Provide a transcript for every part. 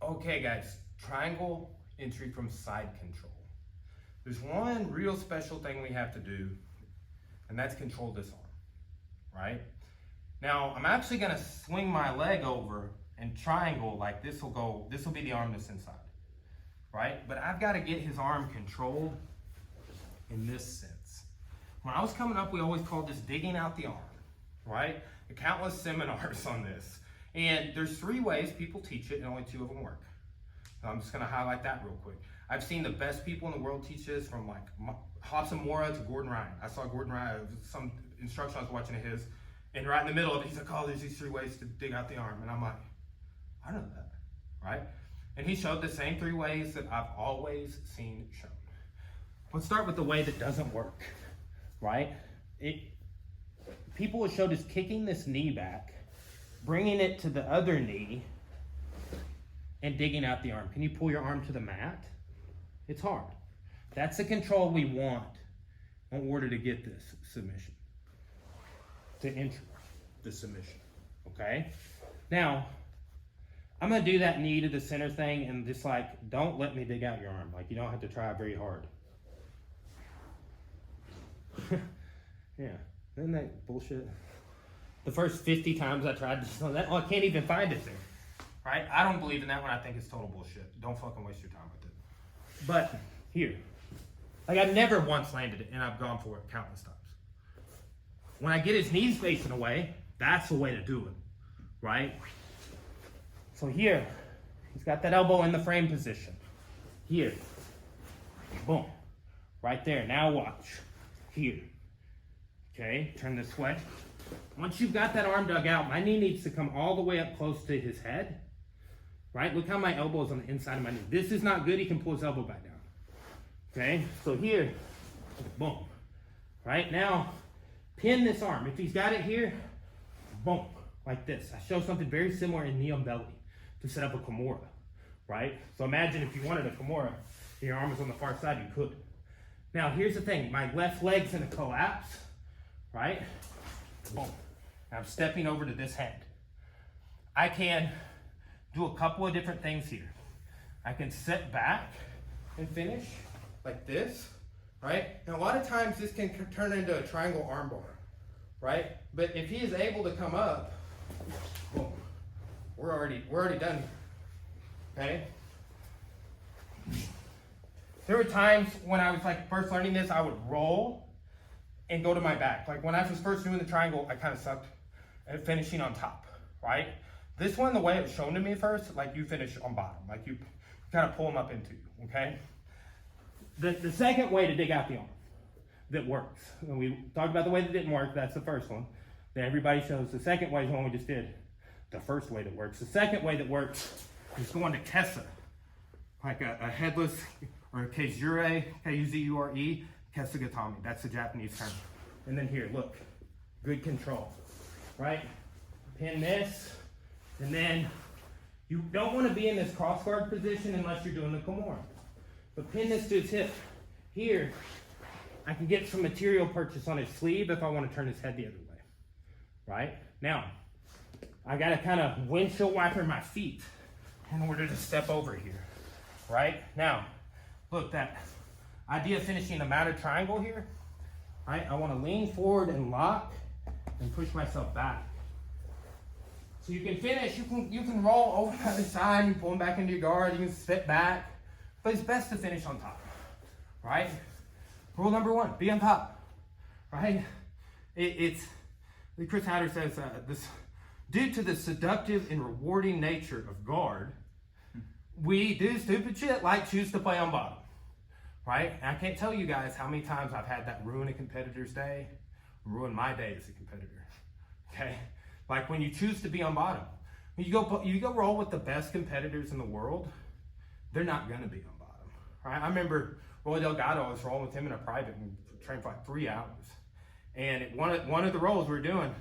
Okay guys, triangle entry from side control. There's one real special thing we have to do, and that's control this arm, right? Now, I'm actually gonna swing my leg over and triangle, like this will be the arm that's inside, right? But I've gotta get his arm controlled in this sense. When I was coming up, we always called this digging out the arm, right? Countless seminars on this. And there's 3 ways people teach it and only 2 of them work. So I'm just gonna highlight that real quick. I've seen the best people in the world teach this, from like Hobson Mora to Gordon Ryan. I saw Gordon Ryan, some instruction I was watching of his, and right in the middle of it, he's like, oh, there's these 3 ways to dig out the arm. And I'm like, I know that, right? And he showed the same 3 ways that I've always seen shown. Let's start with the way that doesn't work, right? People have showed us kicking this knee back, bringing it to the other knee, and digging out the arm. Can you pull your arm to the mat? It's hard. That's the control we want in order to get this submission, to enter the submission, okay? Now, I'm gonna do that knee to the center thing and just like, don't let me dig out your arm. Like, you don't have to try very hard. Yeah, isn't that bullshit? The first 50 times I tried to do that, oh, I can't even find it there, right? I don't believe in that one. I think it's total bullshit. Don't fucking waste your time with it. But here, like, I've never once landed it, and I've gone for it countless times. When I get his knees facing away, that's the way to do it, right? So here, he's got that elbow in the frame position. Here, boom, right there. Now watch, here. Okay, turn this way. Once you've got that arm dug out, my knee needs to come all the way up close to his head, right? Look how my elbow is on the inside of my knee. This is not good. He can pull his elbow back down. Okay, so here, boom. Right now, pin this arm. If he's got it here, boom, like this. I show something very similar in knee on belly to set up a Kimura, right? So imagine if you wanted a Kimura, your arm is on the far side, you could. Now, here's the thing. My left leg's in a collapse, right? Boom. I'm stepping over to this hand. I can do a couple of different things here. I can sit back and finish like this, right? And a lot of times this can turn into a triangle armbar, right? But if he is able to come up, boom, we're already done here, okay? There were times when I was like first learning this, I would roll and go to my back. Like when I was first doing the triangle, I kind of sucked at finishing on top, right? This one, the way it was shown to me first, like you finish on bottom, like you kind of pull them up into you, okay? The second way to dig out the arm that works, and we talked about the way that didn't work, that's the first one. Then everybody shows the second way is the one we just did. The first way that works. The second way that works is going to Kesa, like a headless, or a Keizure, K-U-Z-U-R-E, Kesugatami. That's the Japanese term. And then here, look, good control, right? Pin this, and then you don't want to be in this cross guard position unless you're doing the Kimura. But pin this to his hip. Here, I can get some material purchase on his sleeve if I want to turn his head the other way, right? Now, I got to kind of windshield wiper my feet in order to step over here, right? Now, look, that idea of finishing a mounted triangle here, right? I want to lean forward and lock and push myself back. So you can finish, you can roll over to the other side, you pull them back into your guard, you can sit back, but it's best to finish on top, right? Rule number 1, be on top, right? It's Chris Hatter says this, due to the seductive and rewarding nature of guard, we do stupid shit like choose to play on bottom, right? And I can't tell you guys how many times I've had that ruin a competitor's day, ruin my day as a competitor, okay? Like when you choose to be on bottom, when you go roll with the best competitors in the world, they're not gonna be on bottom, right? I remember Roy Delgado, I was rolling with him in a private and trained for like 3 hours. And one of the rolls we were doing,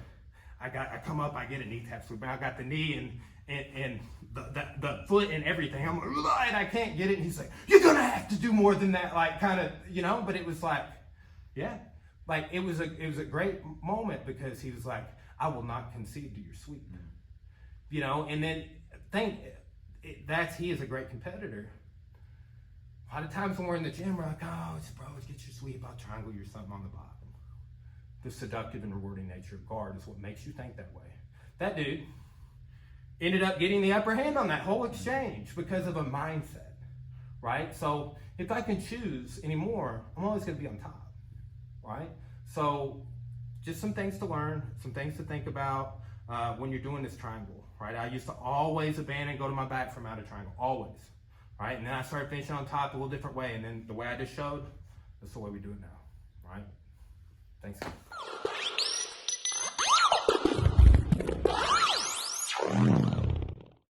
I come up, I get a knee tap sweep, and I got the knee and the foot and everything. I'm like, and I can't get it. And he's like, you're gonna have to do more than that, like kind of, you know. But it was like, yeah, like it was a great moment because he was like, I will not concede to your sweep, you know. And then he is a great competitor. A lot of times when we're in the gym, we're like, oh, bro, get your sweet about triangle, you're something on the bottom. The seductive and rewarding nature of guard is what makes you think that way. That dude ended up getting the upper hand on that whole exchange because of a mindset, right? So if I can choose anymore, I'm always going to be on top, right? So just some things to learn, some things to think about when you're doing this triangle, right? I used to always abandon, go to my back from out of triangle, always, right? And then I started finishing on top a little different way, and then the way I just showed, that's the way we do it now, right? Thanks.